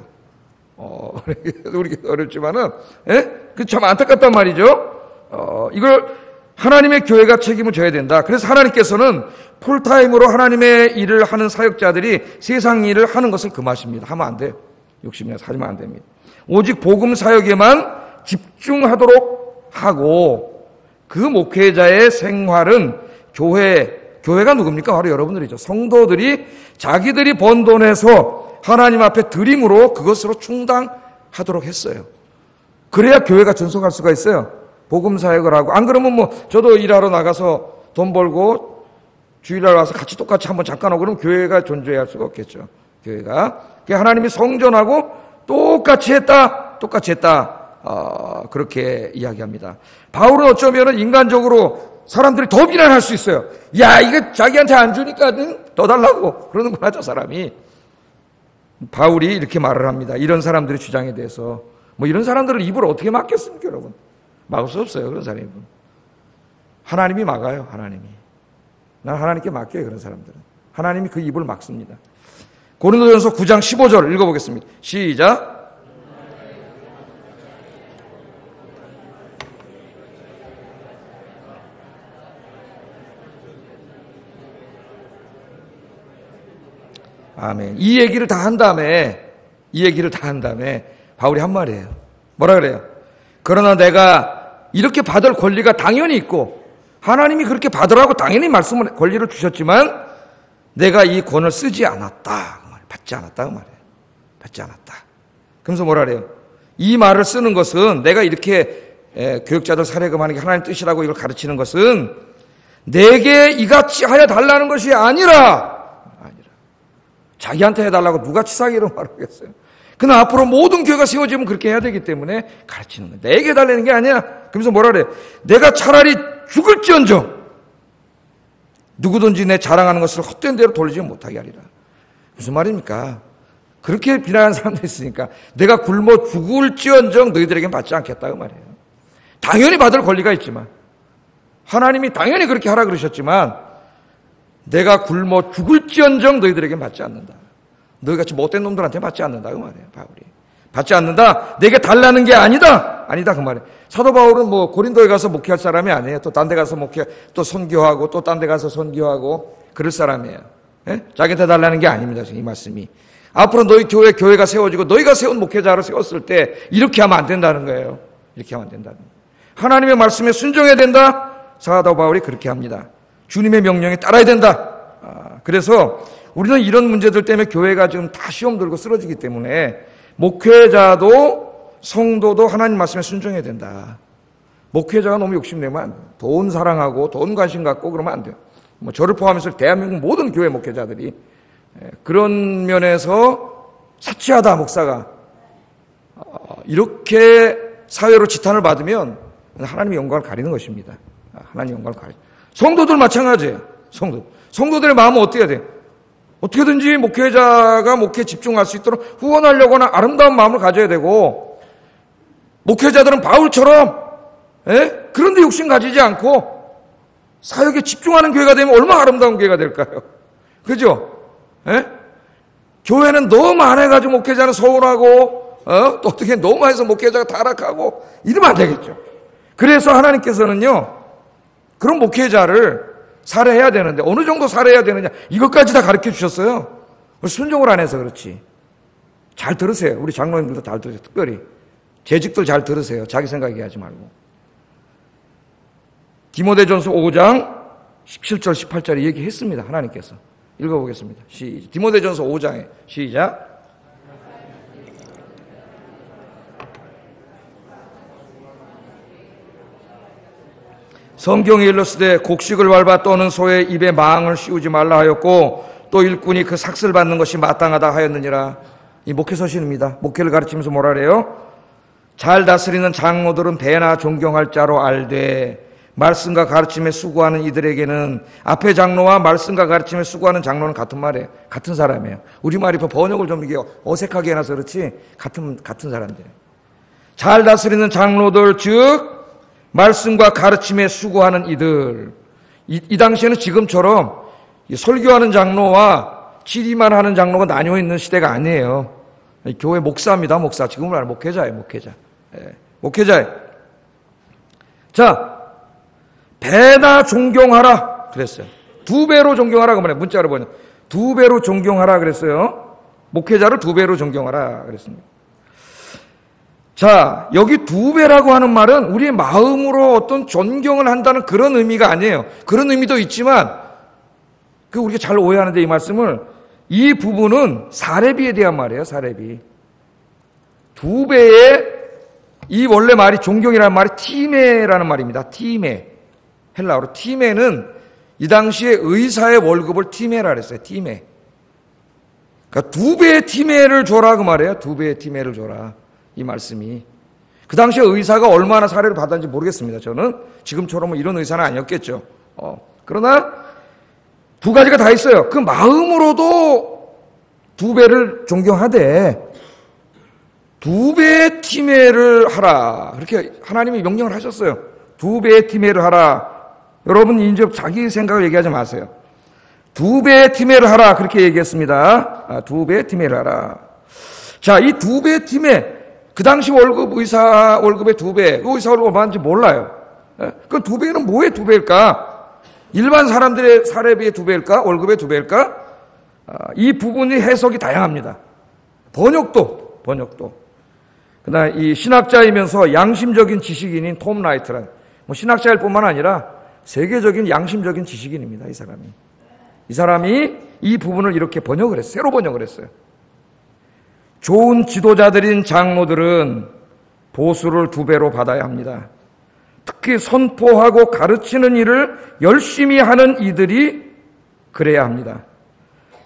우리 어렵지만은, 예? 그 참 안타깝단 말이죠. 이걸 하나님의 교회가 책임을 져야 된다. 그래서 하나님께서는 풀타임으로 하나님의 일을 하는 사역자들이 세상 일을 하는 것을 금하십니다. 하면 안 돼요. 욕심내서 하면 안 됩니다. 오직 복음 사역에만 집중하도록 하고, 그 목회자의 생활은 교회가 누굽니까? 바로 여러분들이죠. 성도들이 자기들이 번 돈에서 하나님 앞에 드림으로 그것으로 충당하도록 했어요. 그래야 교회가 전속할 수가 있어요. 복음 사역을 하고. 안 그러면 저도 일하러 나가서 돈 벌고 주일날 와서 같이 똑같이 한번 잠깐 오고 그러면 교회가 존재할 수가 없겠죠. 교회가. 하나님이 성전하고 똑같이 했다. 그렇게 이야기합니다. 바울은 어쩌면 인간적으로 사람들이 더 비난할 수 있어요. 야, 이거 자기한테 안 주니까 더 달라고 그러는구나, 저 사람이. 바울이 이렇게 말을 합니다. 이런 사람들의 주장에 대해서. 이런 사람들을 입을 어떻게 막겠습니까, 여러분? 막을 수 없어요, 그런 사람이. 하나님이 막아요, 하나님이. 난 하나님께 맡겨요, 그런 사람들은. 하나님이 그 입을 막습니다. 고린도전서 9장 15절 읽어보겠습니다. 시작. 아멘. 이 얘기를 다 한 다음에 바울이 한 말이에요. 뭐라 그래요? 그러나 내가 이렇게 받을 권리가 당연히 있고 하나님이 그렇게 받으라고 당연히 말씀을 권리를 주셨지만 내가 이 권을 쓰지 않았다. 받지 않았다. 그 말이에요. 받지 않았다. 그러면서 뭐라 그래요? 이 말을 쓰는 것은 내가 이렇게 교역자들 사례금하는 게 하나님 뜻이라고 이걸 가르치는 것은 내게 이같이 하여 달라는 것이 아니라 자기한테 해달라고 누가 치사하기로 말하겠어요. 그러나 앞으로 모든 교회가 세워지면 그렇게 해야 되기 때문에 가르치는 거예요. 내게 해달라는 게 아니야. 그러면서 뭐라 그래? 내가 차라리 죽을지언정 누구든지 내 자랑하는 것을 헛된 대로 돌리지 못하게 하리라. 무슨 말입니까? 그렇게 비난하는 사람도 있으니까 내가 굶어 죽을지언정 너희들에겐 받지 않겠다 그 말이에요. 당연히 받을 권리가 있지만 하나님이 당연히 그렇게 하라 그러셨지만 내가 굶어 죽을지언정 너희들에겐 받지 않는다. 너희같이 못된 놈들한테 받지 않는다 그 말이에요. 바울이 받지 않는다. 내게 달라는 게 아니다 그 말이에요. 사도 바울은 뭐 고린도에 가서 목회할 사람이 아니에요. 또 딴 데 가서 목회 또 선교하고 또 딴 데 가서 선교하고 그럴 사람이에요. 예? 자기한테 달라는 게 아닙니다. 이 말씀이 앞으로 너희 교회가 세워지고 너희가 세운 목회자를 세웠을 때 이렇게 하면 안 된다는 거예요. 이렇게 하면 안 된다는 거예요. 하나님의 말씀에 순종해야 된다. 사도 바울이 그렇게 합니다. 주님의 명령에 따라야 된다. 그래서 우리는 이런 문제들 때문에 교회가 지금 다 시험 들고 쓰러지기 때문에 목회자도 성도도 하나님 말씀에 순종해야 된다. 목회자가 너무 욕심내면 안 돼요. 돈 사랑하고 돈 관심 갖고 그러면 안 돼요. 뭐 저를 포함해서 대한민국 모든 교회 목회자들이 그런 면에서 사치하다 목사가 이렇게 사회로 지탄을 받으면 하나님의 영광을 가리는 것입니다. 하나님의 영광을 가리는. 성도들 마찬가지예요. 성도들의 마음은 어떻게 해야 돼요? 어떻게든지 목회자가 목회에 집중할 수 있도록 후원하려고 하는 아름다운 마음을 가져야 되고 목회자들은 바울처럼 그런데 욕심 가지지 않고 사역에 집중하는 교회가 되면 얼마나 아름다운 교회가 될까요? 그죠? 교회는 너무 많아가지고 목회자는 서운하고 또 어떻게 너무 많아서 목회자가 타락하고 이러면 안 되겠죠. 그래서 하나님께서는요 그런 목회자를 살해해야 되는데 어느 정도 살해해야 되느냐 이것까지 다 가르쳐 주셨어요. 순종을 안 해서 그렇지. 잘 들으세요. 우리 장로님들도 잘 들으세요. 특별히 재직들 잘 들으세요. 자기 생각이 하지 말고. 디모데전서 5장 17절 18절에 얘기했습니다. 하나님께서. 읽어보겠습니다. 디모데전서 5장에 시작. 성경에 일렀으되 곡식을 밟아 떠는 소의 입에 망을 씌우지 말라 하였고 또 일꾼이 그 삭슬 받는 것이 마땅하다 하였느니라. 이 목회 서신입니다. 목회를 가르치면서 뭐라 그래요? 잘 다스리는 장로들은 배나 존경할 자로 알되 말씀과 가르침에 수고하는 이들에게는 앞에 장로와 말씀과 가르침에 수고하는 장로는 같은 말이에요. 같은 사람이에요. 우리말이 번역을 좀 이게 어색하게 해놔서 그렇지 같은 사람들이에요. 잘 다스리는 장로들 즉 말씀과 가르침에 수고하는 이들. 이 당시에는 지금처럼 설교하는 장로와 치리만 하는 장로가 나뉘어 있는 시대가 아니에요. 교회 목사입니다. 목사. 지금은 말하는 목회자예요. 목회자예요. 자, 배나 존경하라 그랬어요. 2배로 존경하라 그 말이에요. 문자로 보면 2배로 존경하라 그랬어요. 목회자를 2배로 존경하라 그랬습니다. 자, 여기 2배라고 하는 말은 우리의 마음으로 어떤 존경을 한다는 그런 의미가 아니에요. 그런 의미도 있지만 우리가 잘 오해하는데 이 말씀을 이 부분은 사례비에 대한 말이에요. 사례비. 2배의 이 원래 말이 존경이라는 말이 티메라는 말입니다. 티메. 헬라어로 티메는 이 당시에 의사의 월급을 티메라 그랬어요. 티메. 그러니까 2배의 티메를 줘라 그 말이에요. 2배의 티메를 줘라. 이 말씀이. 그 당시에 의사가 얼마나 사례를 받았는지 모르겠습니다. 저는 지금처럼 이런 의사는 아니었겠죠. 그러나 2가지가 다 있어요. 그 마음으로도 2배를 존경하되 2배의 티메를 하라. 그렇게 하나님이 명령을 하셨어요. 2배의 티메를 하라. 여러분 이제 자기 생각을 얘기하지 마세요. 2배의 티메를 하라. 그렇게 얘기했습니다. 2배의 티메를 하라. 자, 이 2배의 티메. 그 당시 의사 월급의 2배. 그 의사 월급 얼마인지 몰라요. 그 2배는 뭐의 2배일까? 일반 사람들의 사례비의 2배일까? 월급의 2배일까? 이 부분이 해석이 다양합니다. 번역도. 그다음에 이 신학자이면서 양심적인 지식인인 톰 라이트란 신학자일 뿐만 아니라 세계적인 양심적인 지식인입니다. 이 사람이 이 부분을 이렇게 번역을 했어요. 새로 번역을 했어요. 좋은 지도자들인 장로들은 보수를 2배로 받아야 합니다. 특히 선포하고 가르치는 일을 열심히 하는 이들이 그래야 합니다.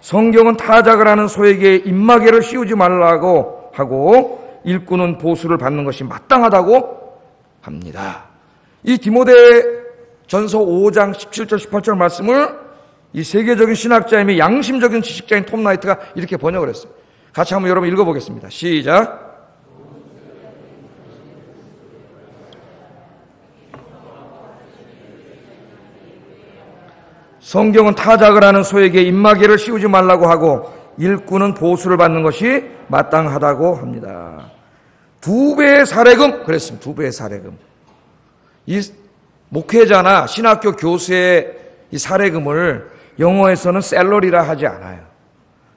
성경은 타작을 하는 소에게 입마개를 씌우지 말라고 하고 일꾼은 보수를 받는 것이 마땅하다고 합니다. 이 디모데전서 5장 17절 18절 말씀을 이 세계적인 신학자이며 양심적인 지식자인 톰 라이트가 이렇게 번역을 했어요. 같이 한번 여러분 읽어보겠습니다. 시작. 성경은 타작을 하는 소에게 입마개를 씌우지 말라고 하고 일꾼은 보수를 받는 것이 마땅하다고 합니다. 2배의 사례금 그랬습니다. 2배의 사례금. 이 목회자나 신학교 교수의 이 사례금을 영어에서는 셀러리라 하지 않아요.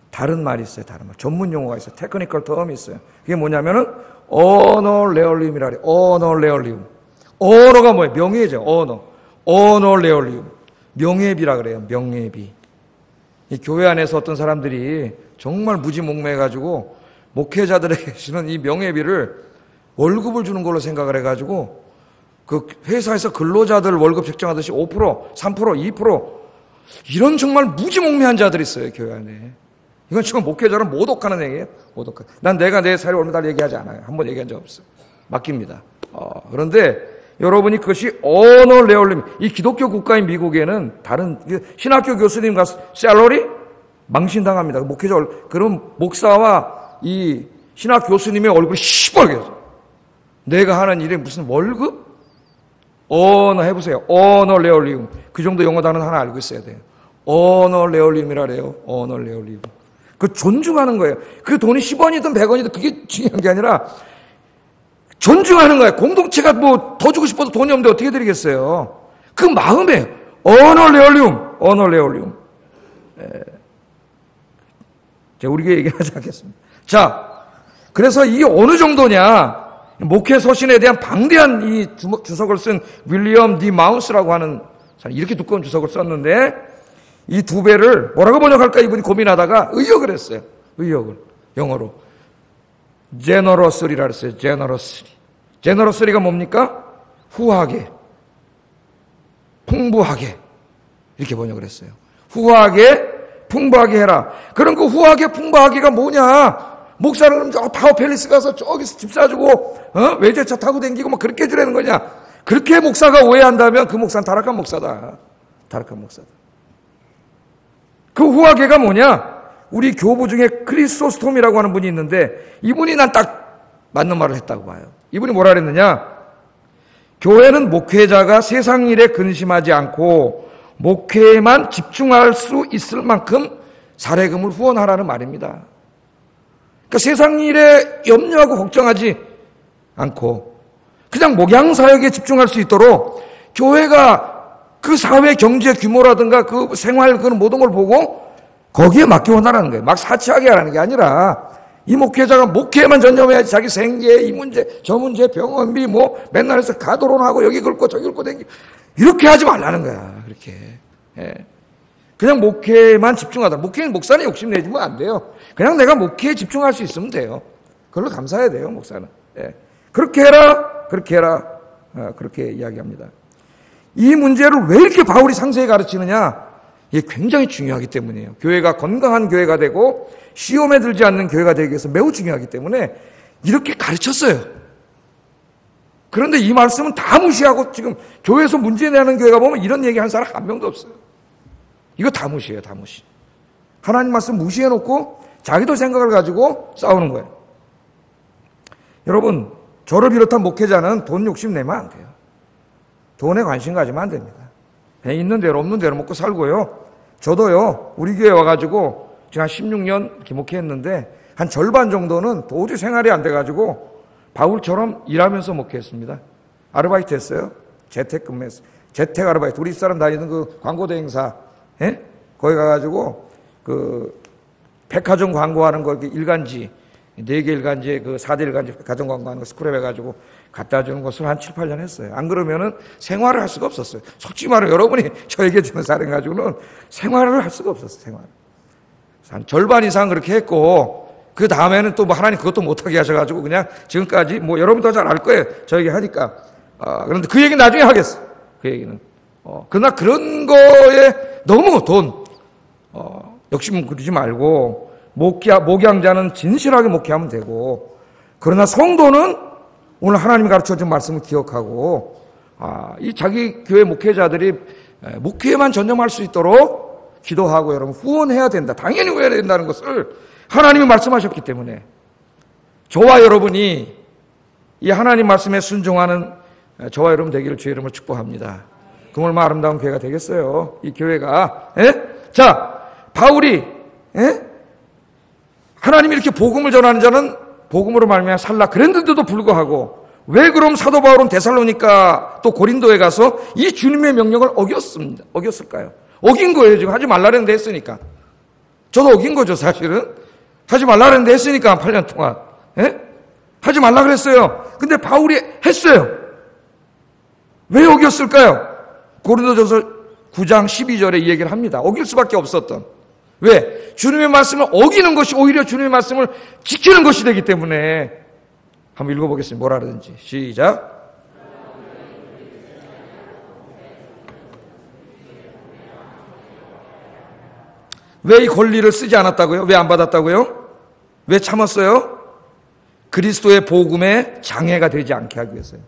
다른 말이 있어요. 다른 말. 전문 용어가 있어요. 테크니컬 텀이 있어요. 그게 뭐냐면은 어너레얼리움이라 그래요. 어너레얼리움. 언어가 뭐예요? 명예죠. 어너레얼리움. 명예비라 그래요. 명예비. 이 교회 안에서 어떤 사람들이 정말 무지몽매해가지고 목회자들에게 주는 이 명예비를 월급을 주는 걸로 생각을 해가지고 그 회사에서 근로자들 월급 책정하듯이 5%, 3%, 2% 이런 정말 무지몽매한 자들이 있어요. 교회 안에. 이건 지금 목회자를 모독하는 얘기예요. 모독하. 난 내가 내 살이 얼마나 얘기하지 않아요. 한번 얘기한 적 없어요. 맡깁니다. 그런데 여러분이 그것이 어너레얼리움. 이 기독교 국가인 미국에는 다른 신학교 교수님 가서 셀러리 망신당합니다. 목회자 그럼 목사와 이 신학 교수님의 얼굴이 시뻘개져. 내가 하는 일에 무슨 월급? 언어 해보세요. 어너레얼리움. 그 정도 영어 단어는 하나 알고 있어야 돼요. 어너레얼리움이라 그래요. 어너레얼리움. 그 존중하는 거예요. 그 돈이 10원이든 100원이든 그게 중요한 게 아니라 존중하는 거예요. 공동체가 뭐 더 주고 싶어도 돈이 없는데 어떻게 드리겠어요. 그 마음에 어너레얼리움. 제가 우리에게 얘기하지 않겠습니다. 자, 그래서 이게 어느 정도냐. 목회 서신에 대한 방대한 이 주석을 쓴 윌리엄 디 마운스라고 하는 사람, 이렇게 두꺼운 주석을 썼는데 이 2배를 뭐라고 번역할까 이분이 고민하다가 의역을 했어요. 의역을 영어로 generously라 그랬어요. generously가 뭡니까? 후하게, 풍부하게 이렇게 번역을 했어요. 후하게, 풍부하게 해라. 그럼 그 후하게, 풍부하게가 뭐냐? 목사는 타워 팰리스 가서 저기서 집 사주고 외제차 타고 다니고 막 그렇게 해주라는 거냐? 그렇게 목사가 오해한다면 그 목사는 타락한 목사다. 그 후하게가 뭐냐? 우리 교부 중에 크리소스톰이라고 하는 분이 있는데 이분이 난 딱 맞는 말을 했다고 봐요. 이분이 뭐라 그랬느냐? 교회는 목회자가 세상 일에 근심하지 않고 목회에만 집중할 수 있을 만큼 사례금을 후원하라는 말입니다. 그러니까 세상 일에 염려하고 걱정하지 않고 그냥 목양사역에 집중할 수 있도록 교회가 그 사회 경제 규모라든가 그 생활 그런 모든 걸 보고 거기에 맡겨온다는 거예요. 막 사치하게 하라는 게 아니라 이 목회자가 목회에만 전념해야지 자기 생계, 이 문제, 저 문제, 병원비 뭐 맨날 해서 가도론하고 여기 긁고 저기 긁고 댕기 이렇게 하지 말라는 거야. 그렇게. 예. 그냥 목회에만 집중하다. 목사는 욕심내지면 안 돼요. 그냥 내가 목회에 집중할 수 있으면 돼요. 그걸로 감사해야 돼요, 목사는. 예. 그렇게 해라. 그렇게 이야기합니다. 이 문제를 왜 이렇게 바울이 상세히 가르치느냐? 이게 굉장히 중요하기 때문이에요. 교회가 건강한 교회가 되고 시험에 들지 않는 교회가 되기 위해서 매우 중요하기 때문에 이렇게 가르쳤어요. 그런데 이 말씀은 다 무시하고 지금 교회에서 문제 내는 교회가 보면 이런 얘기 한 사람 한 명도 없어요. 이거 다 무시해요. 다 무시. 하나님 말씀 무시해놓고 자기도 생각을 가지고 싸우는 거예요. 여러분, 저를 비롯한 목회자는 돈 욕심 내면 안 돼요. 돈에 관심 가지면 안 됩니다. 배 있는 대로 없는 대로 먹고 살고요. 저도요, 우리 교회 와가지고 지금 한 16년 이렇게 목회했는데 한 절반 정도는 도저히 생활이 안 돼가지고 바울처럼 일하면서 목회했습니다. 아르바이트 했어요. 재택근무했어요. 재택 아르바이트. 우리 집사람 다니는 그 광고 대행사, 예? 거기 가가지고 그 백화점 광고하는 거, 일간지, 4개 일간지에 4대 일간지 백화점 광고하는 거 스크랩해가지고 갖다 주는 것을 한 7, 8년 했어요. 안 그러면은 생활을 할 수가 없었어요. 솔직히 말해 여러분이 저에게 주는 사례 가지고는 생활을 할 수가 없었어요. 생활. 한 절반 이상 그렇게 했고, 그 다음에는 또 하나님 그것도 못하게 하셔가지고 그냥 지금까지 여러분도 잘 알 거예요. 저에게 하니까. 그런데 그 얘기 나중에 하겠어. 그 얘기는. 그러나 그런 거에 너무 욕심 부리지 말고, 목양자는 진실하게 목회하면 되고, 그러나 성도는 오늘 하나님이 가르쳐준 말씀을 기억하고, 이 자기 교회 목회자들이 목회에만 전념할 수 있도록 기도하고 여러분 후원해야 된다. 당연히 후원해야 된다는 것을 하나님이 말씀하셨기 때문에 저와 여러분이 이 하나님 말씀에 순종하는 저와 여러분 되기를 주의 이름으로 축복합니다. 그럼 얼마나 아름다운 교회가 되겠어요. 이 교회가. 자, 바울이 하나님이 이렇게 복음을 전하는 자는 복음으로 말미암아 살라 그랬는데도 불구하고 왜 그럼 사도 바울은 데살로니가 또 고린도에 가서 이 주님의 명령을 어겼을까요? 어긴 거예요. 지금 하지 말라는데 했으니까. 저도 어긴 거죠, 사실은. 하지 말라는데 했으니까 8년 동안. 하지 말라 그랬어요. 근데 바울이 했어요. 왜 어겼을까요? 고린도전서 9장 12절에 이 얘기를 합니다. 어길 수밖에 없었던. 왜? 주님의 말씀을 어기는 것이 오히려 주님의 말씀을 지키는 것이 되기 때문에. 한번 읽어보겠습니다. 뭐라 그러든지. 시작. 왜 이 권리를 쓰지 않았다고요? 왜 안 받았다고요? 왜 참았어요? 그리스도의 복음에 장애가 되지 않게 하기 위해서요.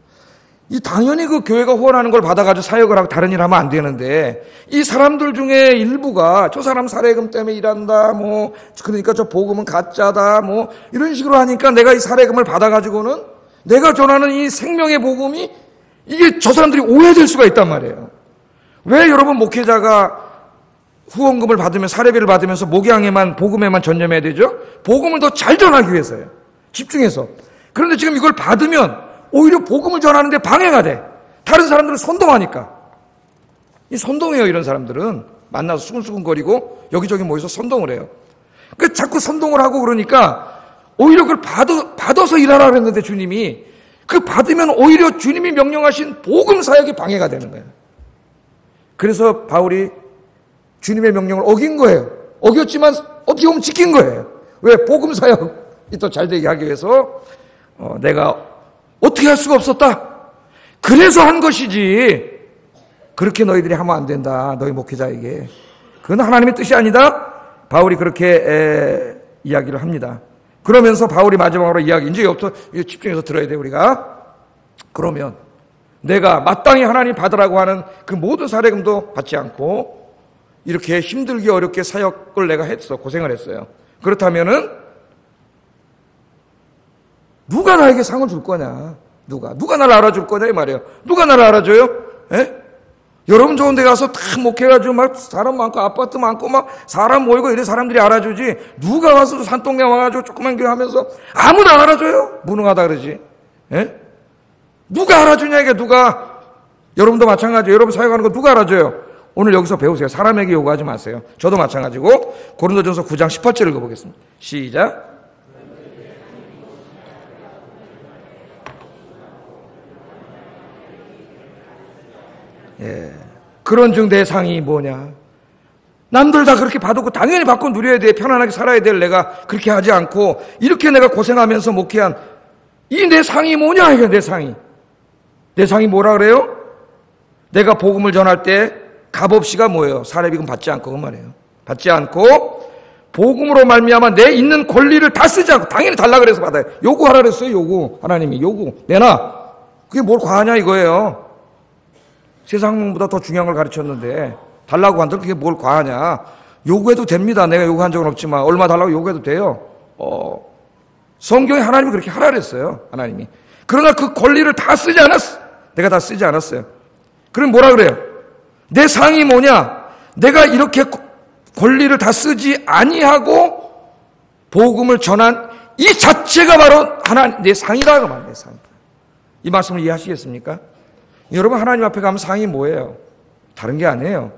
당연히 그 교회가 후원하는 걸 받아가지고 사역을 하고 다른 일 하면 안 되는데, 이 사람들 중에 일부가 저 사람 사례금 때문에 일한다, 그러니까 저 복음은 가짜다, 이런 식으로 하니까 내가 이 사례금을 받아가지고는 내가 전하는 이 생명의 복음이 이게 저 사람들이 오해될 수가 있단 말이에요. 왜 여러분 목회자가 후원금을 받으면 사례비를 받으면서 목양에만 복음에만 전념해야 되죠? 복음을 더 잘 전하기 위해서요. 집중해서. 그런데 지금 이걸 받으면 오히려 복음을 전하는데 방해가 돼. 다른 사람들은 선동하니까. 이 선동해요. 이런 사람들은 만나서 수근수근거리고 여기저기 모여서 선동을 해요. 그 자꾸 선동을 하고 그러니까 오히려 그걸 받아서 일하라 그랬는데 주님이 그 받으면 오히려 주님이 명령하신 복음 사역이 방해가 되는 거예요. 그래서 바울이 주님의 명령을 어긴 거예요. 어겼지만 어떻게 보면 지킨 거예요. 왜? 복음 사역이 더 잘 되게 하기 위해서 내가 어떻게 할 수가 없었다. 그래서 한 것이지. 그렇게 너희들이 하면 안 된다. 너희 목회자에게. 그건 하나님의 뜻이 아니다. 바울이 그렇게 이야기를 합니다. 그러면서 바울이 마지막으로 이야기, 이제 여기부터 집중해서 들어야 돼 우리가. 그러면 내가 마땅히 하나님 받으라고 하는 그 모든 사례금도 받지 않고 이렇게 힘들게 어렵게 사역을 내가 했어. 고생을 했어요. 그렇다면은 누가 나에게 상을 줄 거냐? 누가 나를 알아줄 거냐? 이 말이에요. 누가 나를 알아줘요? 여러분 좋은 데 가서 다 목해가지고 막 사람 많고 아파트 많고 막 사람 모이고 이런 사람들이 알아주지. 누가 와서 산동네 와가지고 조그만 교회 하면서 아무도 안 알아줘요? 무능하다 그러지. 누가 알아주냐 이게 누가. 여러분도 마찬가지예요. 여러분 사역하는 거 누가 알아줘요? 오늘 여기서 배우세요. 사람에게 요구하지 마세요. 저도 마찬가지고. 고린도전서 9장 18절 읽어보겠습니다. 시작. 그런 중 내 상이 뭐냐? 남들 다 그렇게 받았고 당연히 받고 누려야 돼. 편안하게 살아야 될 내가 그렇게 하지 않고 이렇게 내가 고생하면서 목회한 이 내 상이 뭐냐? 이게 내 상이. 내 상이 뭐라 그래요? 내가 복음을 전할 때 값없이가 뭐예요? 사례비금 받지 않고 그 말이에요. 받지 않고 복음으로 말미암아 내 있는 권리를 다 쓰지 않고 당연히 달라 그래서 받아요. 요구하라 그랬어요. 요구. 하나님이 요구. 내놔. 그게 뭘 과하냐 이거예요. 세상보다 더 중요한 걸 가르쳤는데 달라고 한들 그게 뭘 과하냐. 요구해도 됩니다. 내가 요구한 적은 없지만 얼마 달라고 요구해도 돼요. 성경에 하나님이 그렇게 하라 그랬어요. 하나님이. 그러나 그 권리를 다 쓰지 않았어. 내가 다 쓰지 않았어요. 그럼 뭐라 그래요? 내 상이 뭐냐? 내가 이렇게 권리를 다 쓰지 아니하고 복음을 전한 이 자체가 바로 하나님 내 상이다 그 말이에요. 내 상. 이 말씀을 이해하시겠습니까? 여러분 하나님 앞에 가면 상이 뭐예요? 다른 게 아니에요.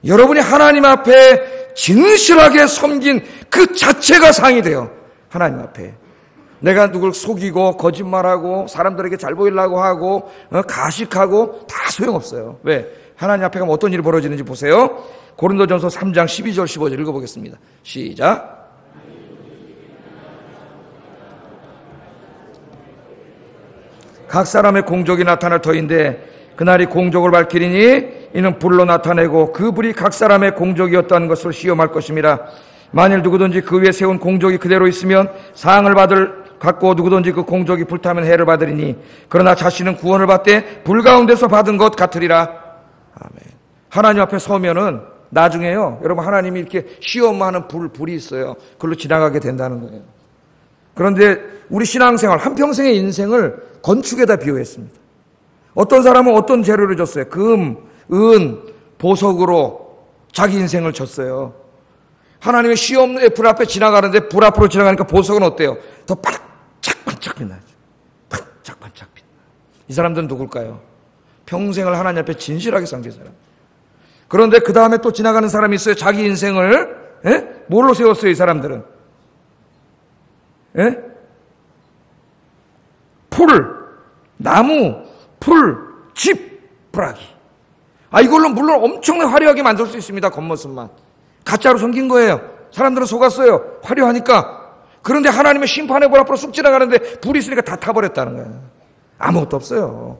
여러분이 하나님 앞에 진실하게 섬긴 그 자체가 상이 돼요. 하나님 앞에. 내가 누굴 속이고 거짓말하고 사람들에게 잘 보이려고 하고 가식하고 다 소용없어요. 왜? 하나님 앞에 가면 어떤 일이 벌어지는지 보세요. 고린도전서 3장 12절 15절 읽어보겠습니다. 시작. 각 사람의 공적이 나타날 터인데 그날이 공적을 밝히리니 이는 불로 나타내고 그 불이 각 사람의 공적이었다는 것을 시험할 것입니다. 만일 누구든지 그 위에 세운 공적이 그대로 있으면 상을 받고 누구든지 그 공적이 불타면 해를 받으리니 그러나 자신은 구원을 받되 불 가운데서 받은 것 같으리라. 아멘. 하나님 앞에 서면은 나중에요, 여러분, 하나님이 이렇게 시험하는 불이 있어요. 그걸로 지나가게 된다는 거예요. 그런데 우리 신앙생활 한평생의 인생을 건축에다 비유했습니다. 어떤 사람은 어떤 재료를 줬어요? 금, 은, 보석으로 자기 인생을 줬어요. 하나님의 시험의 불 앞에 지나가는데 불 앞으로 지나가니까 보석은 어때요? 더 반짝반짝 빛나죠. 반짝반짝 빛나. 이 사람들은 누굴까요? 평생을 하나님 앞에 진실하게 섬긴 사람. 그런데 그 다음에 또 지나가는 사람이 있어요. 자기 인생을 뭘로 세웠어요? 이 사람들은 풀, 나무, 풀, 집, 부라기. 이걸로 물론 엄청나게 화려하게 만들 수 있습니다. 겉모습만. 가짜로 섬긴 거예요. 사람들은 속았어요. 화려하니까. 그런데 하나님의 심판의 불 앞으로 쑥 지나가는데 불이 있으니까 다 타버렸다는 거예요. 아무것도 없어요.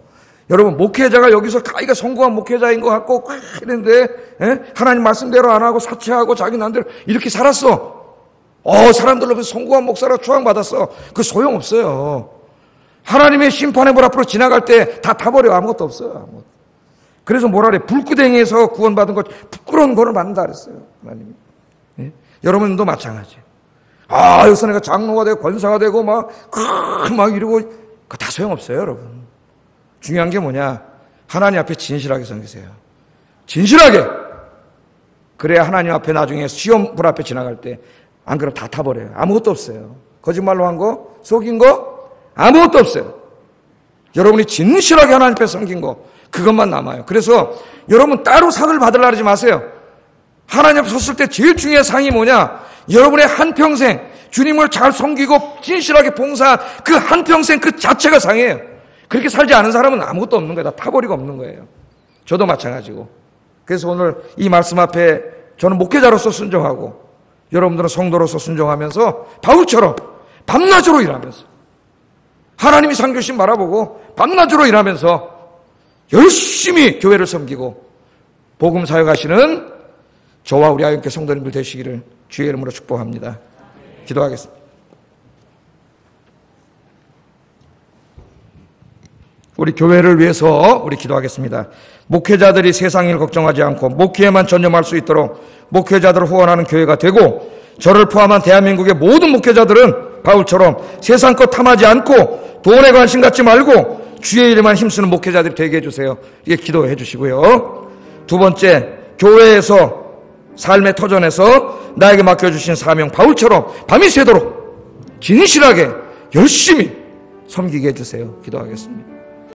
여러분, 목회자가 여기서 가이가 성공한 목회자인 것 같고 이랬는데 하나님 말씀대로 안 하고 사치하고 자기 남대로 이렇게 살았어. 사람들로 성공한 목사라 추앙받았어. 그 소용없어요. 하나님의 심판의 불 앞으로 지나갈 때 다 타버려. 아무것도 없어요. 아무것도. 그래서 뭐라 그래? 불구덩이에서 구원받은 것 부끄러운 거를 만든다 그랬어요. 하나님이. 여러분도 마찬가지예요. 여기서 내가 장로가 되고 권사가 되고 막 이러고 그거 다 소용없어요, 여러분. 중요한 게 뭐냐? 하나님 앞에 진실하게 섬기세요. 진실하게. 그래야 하나님 앞에 나중에 시험 불 앞에 지나갈 때 안 그러면 다 타버려요. 아무것도 없어요. 거짓말로 한 거, 속인 거 아무것도 없어요. 여러분이 진실하게 하나님 앞에 섬긴 거 그것만 남아요. 그래서 여러분 따로 상을 받으려고 하지 마세요. 하나님 앞에 섰을 때 제일 중요한 상이 뭐냐? 여러분의 한평생 주님을 잘 섬기고 진실하게 봉사한 그 한평생 그 자체가 상이에요. 그렇게 살지 않은 사람은 아무것도 없는 거예요. 다 타버리고 없는 거예요. 저도 마찬가지고. 그래서 오늘 이 말씀 앞에 저는 목회자로서 순종하고 여러분들은 성도로서 순종하면서 바울처럼 밤낮으로 일하면서 하나님이 상주신 바라보고 밤낮으로 일하면서 열심히 교회를 섬기고 복음 사역하시는 저와 우리 아이언교 성도님들 되시기를 주의 이름으로 축복합니다. 기도하겠습니다. 우리 교회를 위해서 우리 기도하겠습니다. 목회자들이 세상 일 걱정하지 않고 목회에만 전념할 수 있도록 목회자들을 후원하는 교회가 되고, 저를 포함한 대한민국의 모든 목회자들은 바울처럼 세상 것 탐하지 않고 돈에 관심 갖지 말고 주의 일에만 힘쓰는 목회자들이 되게 해주세요. 이게 기도해 주시고요. 두 번째, 교회에서 삶의 터전에서 나에게 맡겨주신 사명 바울처럼 밤이 새도록 진실하게 열심히 섬기게 해주세요. 기도하겠습니다.